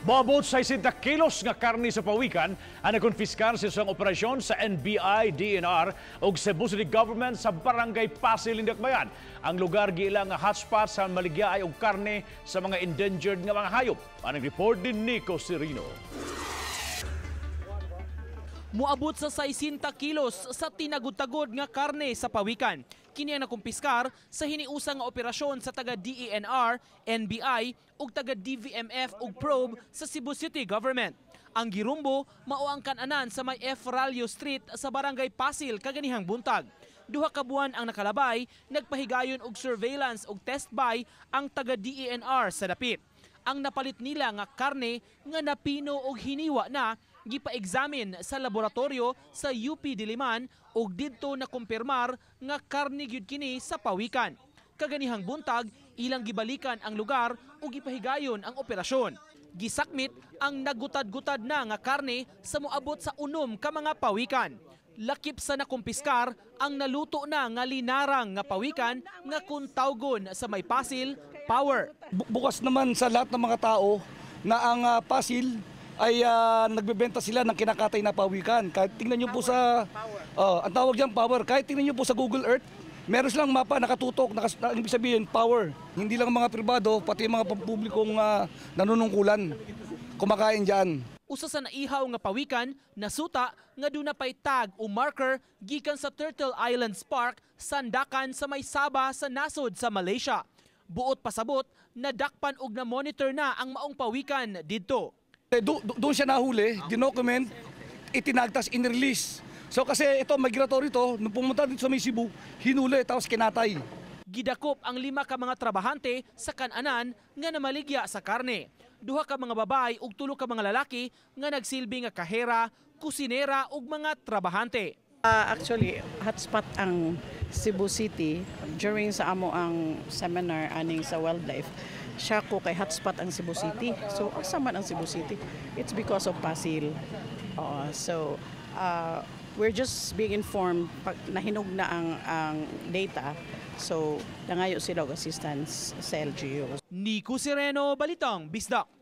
Moabot sa 60 kilos nga karne sa pawikan ang nakonfiskar sa isang operasyon sa NBI, DNR o Cebu City Government sa Barangay Pasil, Indakbayan. Ang lugar giilang nga hotspot sa maligyaay og karne sa mga endangered nga mga hayop. Ang report din Nico Sirino. Muabot sa 60 kilos sa tinagod-tagod nga karne sa pawikan. Kini ang nakumpiskar sa hiniusang nga operasyon sa taga DENR, NBI ug taga DVMF ug probe sa Cebu City Government. Ang girumbo mao ang kan-anan sa may F. Ralio Street sa Barangay Pasil kaganihang buntag. Duha ka buwan ang nakalabay, nagpahigayon og surveillance ug test buy ang taga DENR sa dapit. Ang napalit nila nga karne nga napino og hiniwa na gipa-examine sa laboratorio sa UP Diliman ug didto na kumpirmar nga karne gyud kini sa pawikan. Kaganihang buntag ilang gibalikan ang lugar ug gipahigayon ang operasyon. Gisakmit ang nagutad-gutad na nga karne sa moabot sa 6 ka mga pawikan. Lakip sa nakumpiskar ang naluto na nga linarang nga pawikan nga kung tawgon sa may Pasil, Power. Bukas naman sa lahat ng mga tao na ang Pasil ay nagbebenta sila ng kinakatay na pawikan. Kahit tingnan nyo po sa, ang tawag dyan Power, kahit tingnan nyo po sa Google Earth, meron silang mapa nakatutok, ibig sabihin Power. Hindi lang mga pribado, pati mga pampublikong nanunungkulan, kumakain dyan. Usa sa naihaw nga pawikan, nasuta nga doon na pay tag o marker gikan sa Turtle Islands Park, Sandakan sa may Sabah sa nasod sa Malaysia. Buot pasabot, nadakpan og na-monitor na ang maong pawikan didto. Doon siya nahuli, dinocument, itinagtas, in-release. So kasi ito, migratory to, nung pumunta dito sa may Cebu, hinuli, tapos kinatay. Gidakop ang 5 ka mga trabahante sa kan-anan nga namaligya sa karne. 2 ka mga babae ug 3 ka mga lalaki nga nagsilbi nga kahera, kusinera ug mga trabahante. Actually, hotspot ang Cebu City during sa amo ang seminar aning sa wildlife. Siya ko kay hotspot ang Cebu City. So, asa man ang Cebu City? It's because of Pasil. We're just being informed pag nahinog na ang data. So, nangayo sila og assistance sa LGU. Nico Sirino, Balitang Bisdak.